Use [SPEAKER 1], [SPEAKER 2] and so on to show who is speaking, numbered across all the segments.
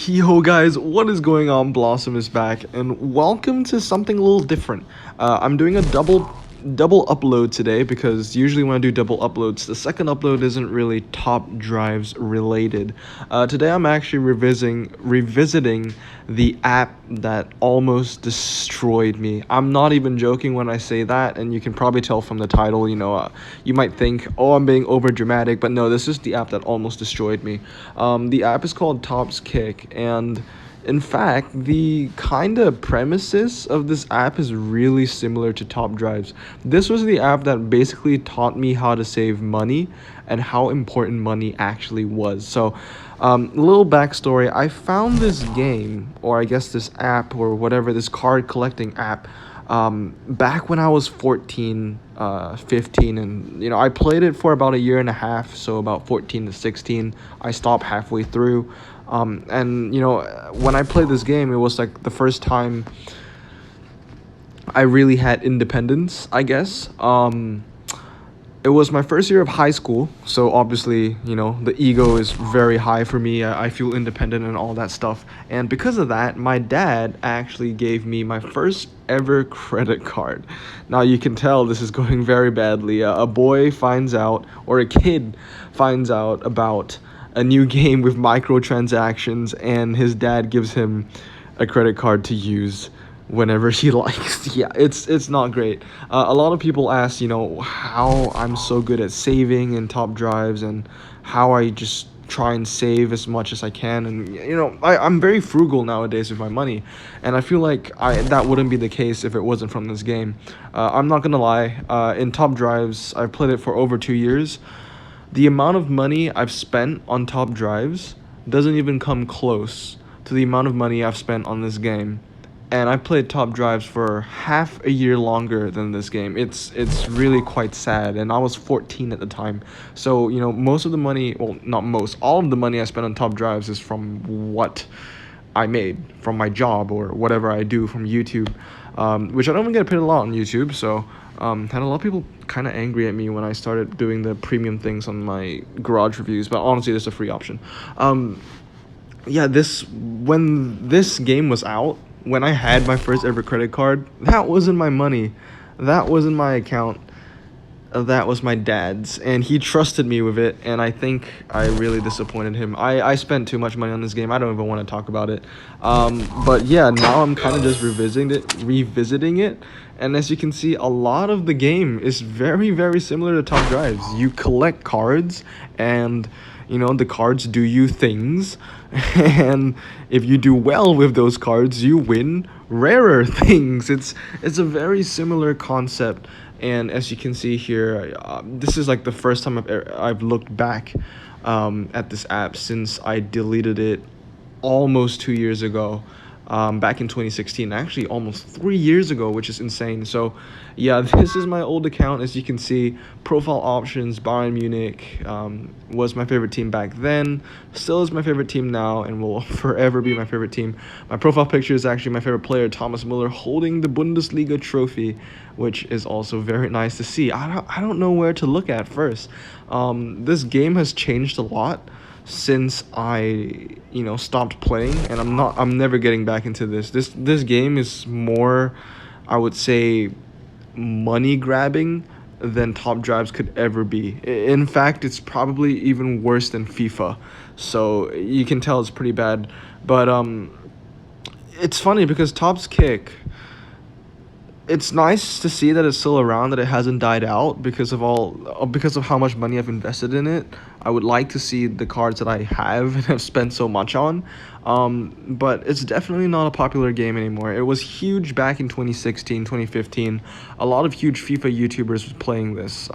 [SPEAKER 1] Yo guys, what is going on? Blossom is back, and welcome to something a little different. I'm doing a double upload today because usually when I do double uploads, the second upload isn't really top drives related. Today I'm actually revisiting the app that almost destroyed me. I'm not even joking when I say that, and you can probably tell from the title. You might think, oh, I'm being over dramatic, but no, this is the app that almost destroyed me. The app is called Top's Kick, and in fact, the kind of premises of this app is really similar to Top Drives. This was the app that basically taught me how to save money and how important money actually was. So, little backstory, I found this game, or I guess this app, or whatever, this card collecting app, back when I was 14, 15, and I played it for about a year and a half, so about 14 to 16. I stopped halfway through. And when I played this game, it was like the first time I really had independence, I guess. It was my first year of high school, so obviously, the ego is very high for me. I feel independent and all that stuff. And because of that, my dad actually gave me my first ever credit card. Now, you can tell this is going very badly. A boy finds out, or a kid finds out about a new game with microtransactions, and his dad gives him a credit card to use whenever he likes. Yeah, it's not great. A lot of people ask, how I'm so good at saving in top drives and how I just try and save as much as I can. And I'm very frugal nowadays with my money, and I feel like that wouldn't be the case if it wasn't from this game. I'm not gonna lie, in top drives, I've played it for over 2 years. The amount of money I've spent on top drives doesn't even come close to the amount of money I've spent on this game. And I played top drives for half a year longer than this game. It's really quite sad, and I was 14 at the time. So, most of the money, well, not most, all of the money I spent on top drives is from what I made from my job or whatever I do from YouTube, which I don't even get paid a lot on YouTube. So had a lot of people kind of angry at me when I started doing the premium things on my garage reviews, but honestly, this is a free option. When this game was out, when I had my first ever credit card, that wasn't my money, that wasn't my account. That was my dad's, and he trusted me with it, and I think I really disappointed him. I spent too much money on this game. I don't even want to talk about it. But yeah, now I'm kind of just revisiting it, and as you can see, a lot of the game is very, very similar to Top Drives. You collect cards, and the cards do you things, and if you do well with those cards, you win rarer things. It's a very similar concept. And as you can see here, this is like the first time I've looked back at this app since I deleted it almost 2 years ago, back in 2016, actually almost 3 years ago, which is insane. So yeah, this is my old account. As you can see, profile options, Bayern Munich was my favorite team back then, still is my favorite team now, and will forever be my favorite team. My profile picture is actually my favorite player, Thomas Müller, holding the Bundesliga trophy, which is also very nice to see. I don't know where to look at first. This game has changed a lot since I stopped playing, and I'm never getting back into this game is more, I would say, money grabbing than top drives could ever be. In fact, it's probably even worse than FIFA, so you can tell it's pretty bad. But it's funny because Top's Kick, it's nice to see that it's still around, that it hasn't died out because of how much money I've invested in it. I would like to see the cards that I have and have spent so much on, but it's definitely not a popular game anymore. It was huge back in 2016, 2015. A lot of huge FIFA YouTubers was playing this.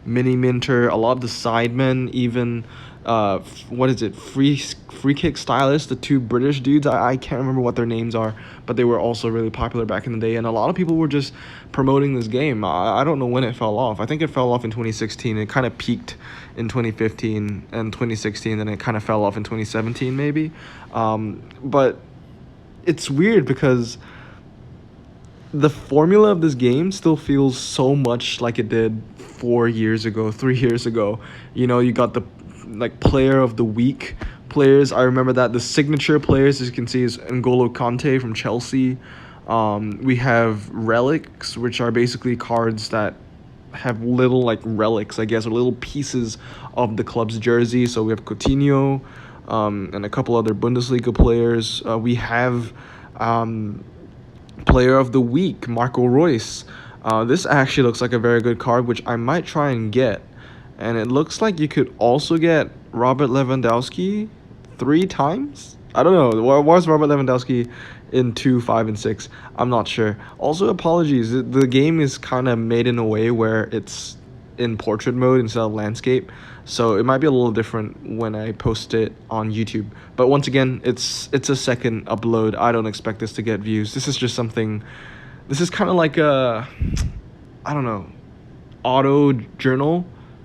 [SPEAKER 1] Mini Minter, a lot of the sidemen, even what is it, free kick stylists, the two British dudes, I can't remember what their names are, but they were also really popular back in the day, and a lot of people were just promoting this game. I don't know when it fell off. I think it fell off in 2016. It kind of peaked in 2015 and 2016, then it kind of fell off in 2017 maybe. But it's weird because the formula of this game still feels so much like it did 4 years ago, 3 years ago. You got the player of the week players. I remember that the signature players, as you can see, is N'Golo Kante from Chelsea. We have relics, which are basically cards that have little like relics, I guess, or little pieces of the club's jersey. So we have Coutinho, and a couple other Bundesliga players. We have Player of the Week, Marco Reus. This actually looks like a very good card, which I might try and get. And it looks like you could also get Robert Lewandowski 3 times. I don't know. Was Robert Lewandowski in 2, 5, and 6? I'm not sure. Also, apologies. The game is kind of made in a way where it's in portrait mode instead of landscape, so it might be a little different when I post it on YouTube. But once again, it's a second upload. I don't expect this to get views. This is just something. This is kind of like a, I don't know, auto journal,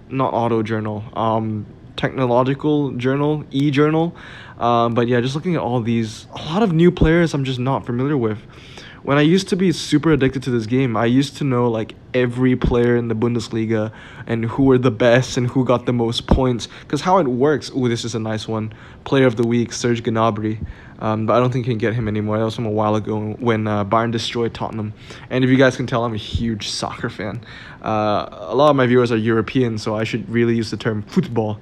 [SPEAKER 1] not auto journal. Technological journal, e-journal. But yeah, just looking at all these, a lot of new players I'm just not familiar with. When I used to be super addicted to this game, I used to know like every player in the Bundesliga and who were the best and who got the most points. Because how it works, ooh, this is a nice one. Player of the Week, Serge Gnabry. But I don't think you can get him anymore. That was from a while ago when Bayern destroyed Tottenham. And if you guys can tell, I'm a huge soccer fan. A lot of my viewers are European, so I should really use the term football.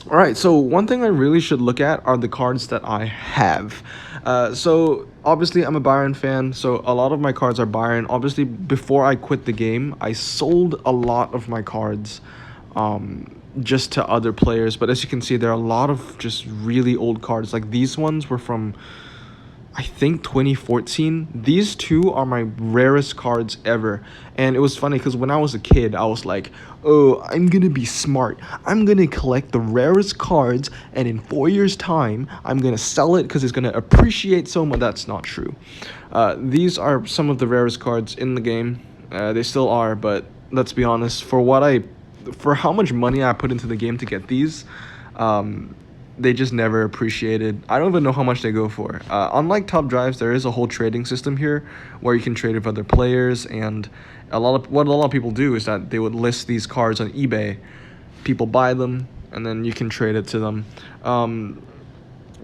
[SPEAKER 1] All right, so one thing I really should look at are the cards that I have. So obviously I'm a Bayern fan, so a lot of my cards are Bayern. Obviously, before I quit the game, I sold a lot of my cards just to other players. But as you can see, there are a lot of just really old cards. Like these ones were from, I think, 2014. These two are my rarest cards ever. And it was funny because when I was a kid, I was like, oh, I'm going to be smart. I'm going to collect the rarest cards, and in 4 years' time, I'm going to sell it because it's going to appreciate so much. That's not true. These are some of the rarest cards in the game. They still are, but let's be honest, for how much money I put into the game to get these, they just never appreciated. I don't even know how much they go for. Unlike top drives, there is a whole trading system here where you can trade with other players, and what a lot of people do is that they would list these cards on eBay. People buy them, and then you can trade it to them.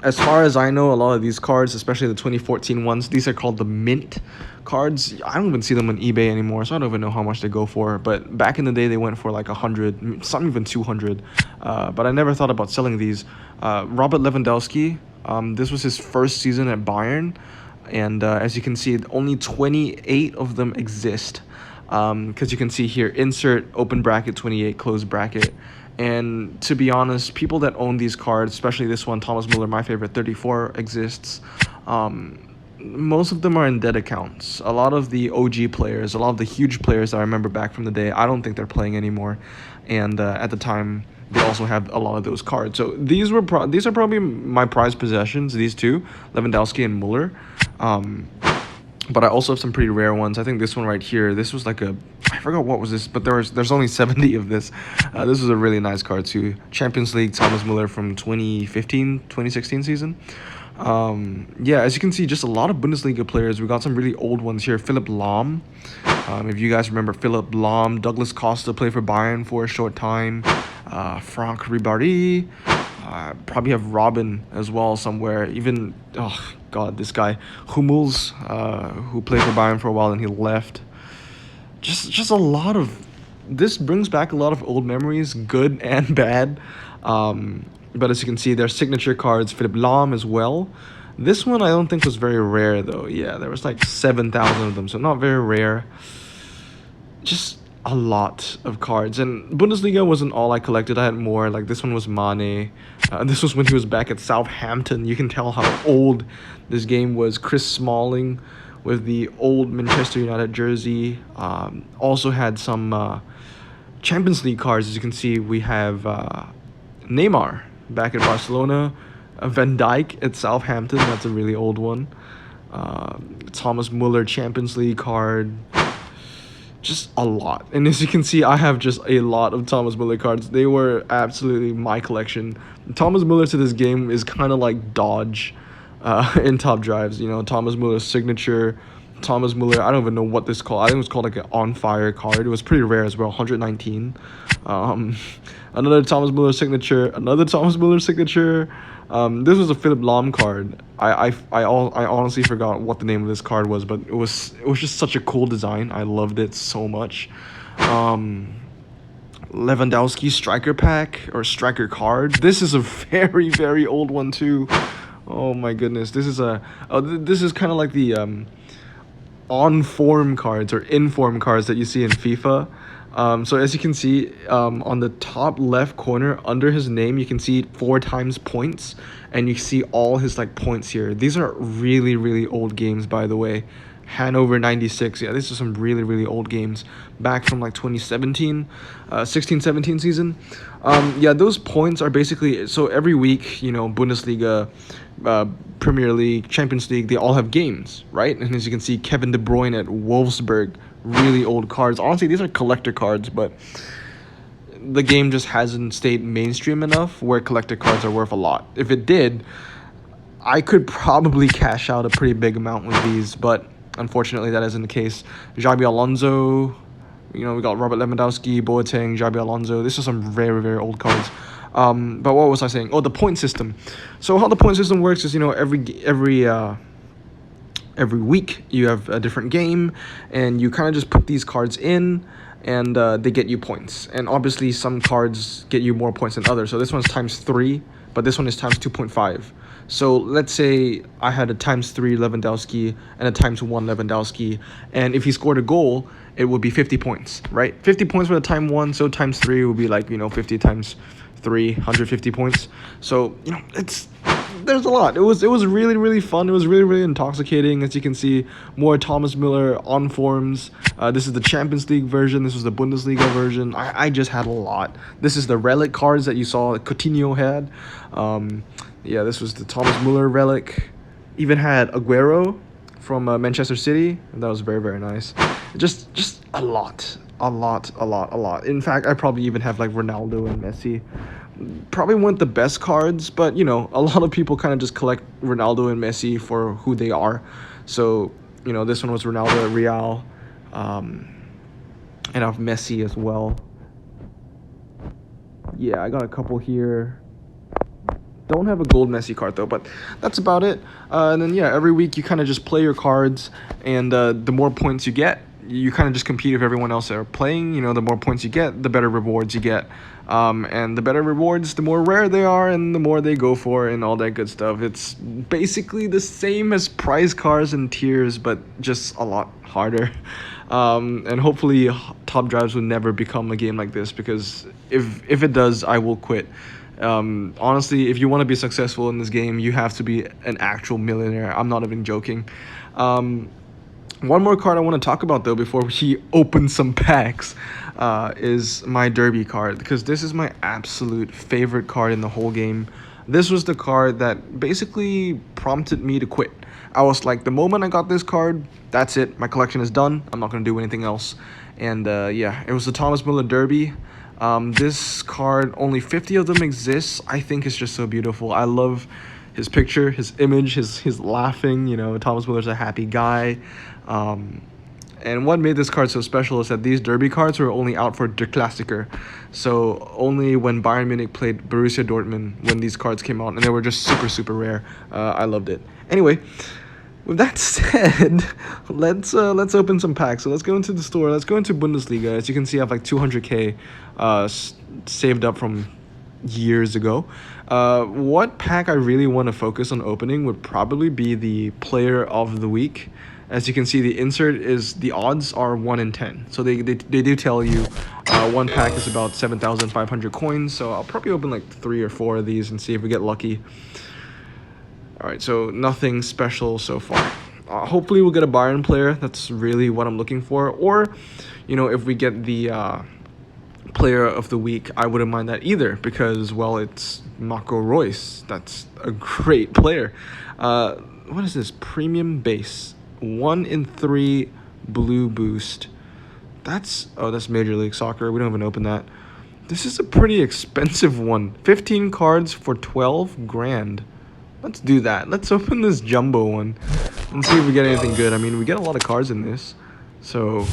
[SPEAKER 1] As far as I know, a lot of these cards, especially the 2014 ones, these are called the mint cards. I don't even see them on eBay anymore, so I don't even know how much they go for. But back in the day, they went for like 100, some even 200. But I never thought about selling these. Robert Lewandowski, this was his first season at Bayern. And as you can see, only 28 of them exist. Because you can see here, insert open bracket 28, close bracket. And to be honest, people that own these cards, especially this one, Thomas Müller, my favorite, 34 exists. Most of them are in dead accounts. A lot of the OG players, a lot of the huge players that I remember back from the day, I don't think they're playing anymore. And at the time, they also have a lot of those cards. So these are probably my prized possessions, these two, Lewandowski and Müller. But I also have some pretty rare ones. I think this one right here, this was like I forgot what was this, but there's only 70 of this. This was a really nice card too. Champions League, Thomas Müller from 2015-2016 season. Yeah, as you can see, just a lot of Bundesliga players. We got some really old ones here. Philipp Lahm. If you guys remember Philipp Lahm, Douglas Costa played for Bayern for a short time. Franck Ribéry. Probably have Robin as well somewhere. Even, oh god, this guy Hummels, who played for Bayern for a while and he left. Just a lot of, this brings back a lot of old memories, good and bad. But as you can see, there's signature cards, Philipp Lahm as well. This one I don't think was very rare though. Yeah, there was like 7,000 of them, so not very rare. Just a lot of cards. And Bundesliga wasn't all I collected. I had more. Like this one was Mane. This was when he was back at Southampton. You can tell how old this game was. Chris Smalling with the old Manchester United jersey. Also had some Champions League cards. As you can see, we have Neymar back at Barcelona. Van Dijk at Southampton. That's a really old one. Thomas Müller Champions League card. Just a lot. And as you can see, I have just a lot of Thomas Müller cards. They were absolutely my collection. Thomas Müller to this game is kind of like Dodge in top drives. You know, Thomas Müller's signature. Thomas Müller, I don't even know what this called. I think it was called like an on fire card. It was pretty rare as well, 119. Um, another Thomas Muller signature. Another Thomas Muller signature. This was a Philip Lahm card. I honestly forgot what the name of this card was, but it was just such a cool design. I loved it so much. Lewandowski striker pack or striker card. This is a very very old one too. Oh my goodness. This is kind of like the on form cards or in form cards that you see in FIFA. So as you can see, on the top left corner under his name, you can see 4 times points, and you see all his like points here. These are really really old games, by the way. Hanover 96. Yeah, these are some really really old games back from like 2017, 16-17 season. Yeah, those points are basically, so every week, Bundesliga, Premier League, Champions League, they all have games, right? And as you can see, Kevin De Bruyne at Wolfsburg, really old cards. Honestly, these are collector cards, but the game just hasn't stayed mainstream enough where collector cards are worth a lot. If it did, I could probably cash out a pretty big amount with these, but unfortunately that isn't the case. Xabi Alonso, we got Robert Lewandowski, Boateng, Xabi Alonso. This is some very very old cards. But what was I saying? Oh, the point system. So how the point system works is, every week you have a different game, and you kind of just put these cards in, and they get you points. And obviously some cards get you more points than others. So this one's times 3, but this one is times 2.5. So let's say I had a times 3 Lewandowski and a times 1 Lewandowski, and if he scored a goal, it would be 50 points, right? 50 points for the time 1, so times 3 would be like, 50 times 3, 150 points. So, there's a lot. It was really really fun. It was really really intoxicating. As you can see, more Thomas Müller on forms. This is the Champions League version. This was the Bundesliga version. I just had a lot. This is the relic cards that you saw Coutinho had. Yeah, this was the Thomas Müller relic. Even had Aguero from Manchester City. That was very very nice. Just a lot. In fact, I probably even have like Ronaldo and Messi. Probably weren't the best cards, but a lot of people kind of just collect Ronaldo and Messi for who they are. So this one was Ronaldo at Real, and I have Messi as well. Yeah, I got a couple here. Don't have a gold Messi card though, but that's about it. And then yeah, every week you kind of just play your cards, and the more points you get, you kind of just compete with everyone else that are playing. The more points you get, the better rewards you get. And the better rewards, the more rare they are, and the more they go for, and all that good stuff. It's basically the same as prize cards and tiers, but just a lot harder. And hopefully Top Drives will never become a game like this, because if it does, I will quit. Honestly, if you want to be successful in this game, you have to be an actual millionaire. I'm not even joking. One more card I want to talk about though before we open some packs is my Derby card, because this is my absolute favorite card in the whole game. This was the card that basically prompted me to quit. I was like, the moment I got this card, that's it. My collection is done. I'm not going to do anything else. And yeah, it was the Thomas Müller Derby. This card, only 50 of them exists. I think it's just so beautiful. I love his picture, his image, his laughing. Thomas Müller's a happy guy. And what made this card so special is that these Derby cards were only out for Der Klassiker. So only when Bayern Munich played Borussia Dortmund when these cards came out, and they were just super super rare. I loved it. Anyway, with that said, let's open some packs. So let's go into the store. Let's go into Bundesliga. As you can see, I have like 200k saved up from years ago. What pack I really want to focus on opening would probably be the Player of the Week. As you can see, the insert is, the odds are 1 in 10. So they do tell you one pack is about 7,500 coins. So I'll probably open like 3 or 4 of these and see if we get lucky. Alright, so nothing special so far. Hopefully we'll get a Bayern player. That's really what I'm looking for. Or, if we get the Player of the Week, I wouldn't mind that either, because, well, it's Marco Reus. That's a great player. What is this? Premium base. 1 in 3 blue boost. That's Major League Soccer. We don't even open that. This is a pretty expensive one. 15 cards for 12 grand. Let's do that. Let's open this jumbo one and see if we get anything good. I mean, we get a lot of cards in this. So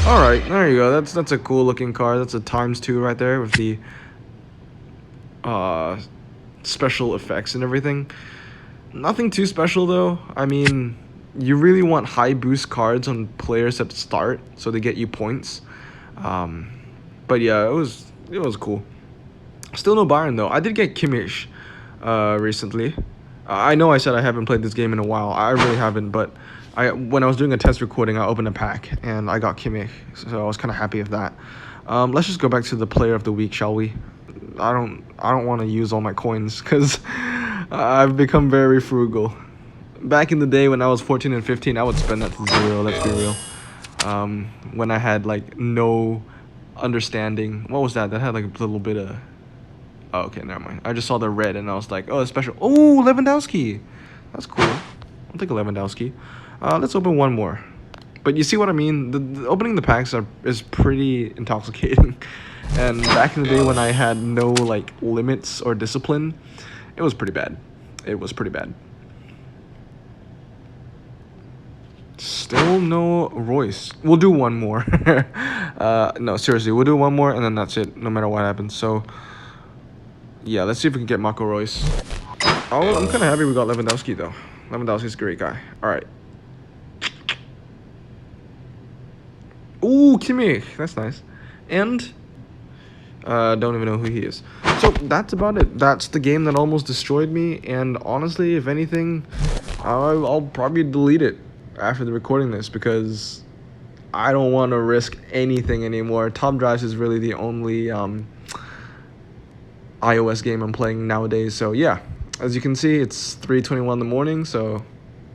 [SPEAKER 1] All right, there you go. That's a cool looking card. That's a ×2 right there with the special effects and everything. Nothing too special though. I mean, you really want high boost cards on players at the start so they get you points. But yeah, it was cool. Still no Bayern though. I did get Kimmich recently. I know I said I haven't played this game in a while. I really haven't, but when I was doing a test recording, I opened a pack and I got Kimmich, so I was kind of happy with that. Let's just go back to the player of the week, shall we? I don't want to use all my coins because I've become very frugal. Back in the day when I was 14 and 15, I would spend that to zero. Let's be real. When I had like no understanding. What was that? That had like a little bit of. Oh, okay, never mind. I just saw the red and I was like, oh, it's special. Oh, Lewandowski. That's cool. I'll take a Lewandowski. Let's open one more. But you see what I mean? The opening the packs is pretty intoxicating. And back in the day when I had no like limits or discipline, it was pretty bad. It was pretty bad. Still no Royce. We'll do one more. No, seriously, we'll do one more and then that's it, no matter what happens. So, yeah, let's see if we can get Marco Royce. Oh, I'm kind of happy we got Lewandowski, though. Lewandowski's a great guy. All right. Ooh, Kimmich. That's nice. And don't even know who he is. So that's about it. That's the game that almost destroyed me. And honestly, if anything, I'll probably delete it after the recording this because I don't want to risk anything anymore. Top Drives is really the only iOS game I'm playing nowadays. So yeah, as you can see, it's 3:21 in the morning. So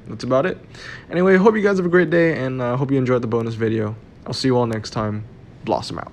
[SPEAKER 1] that's about it. Anyway, hope you guys have a great day and hope you enjoyed the bonus video. I'll see you all next time. Blossom out.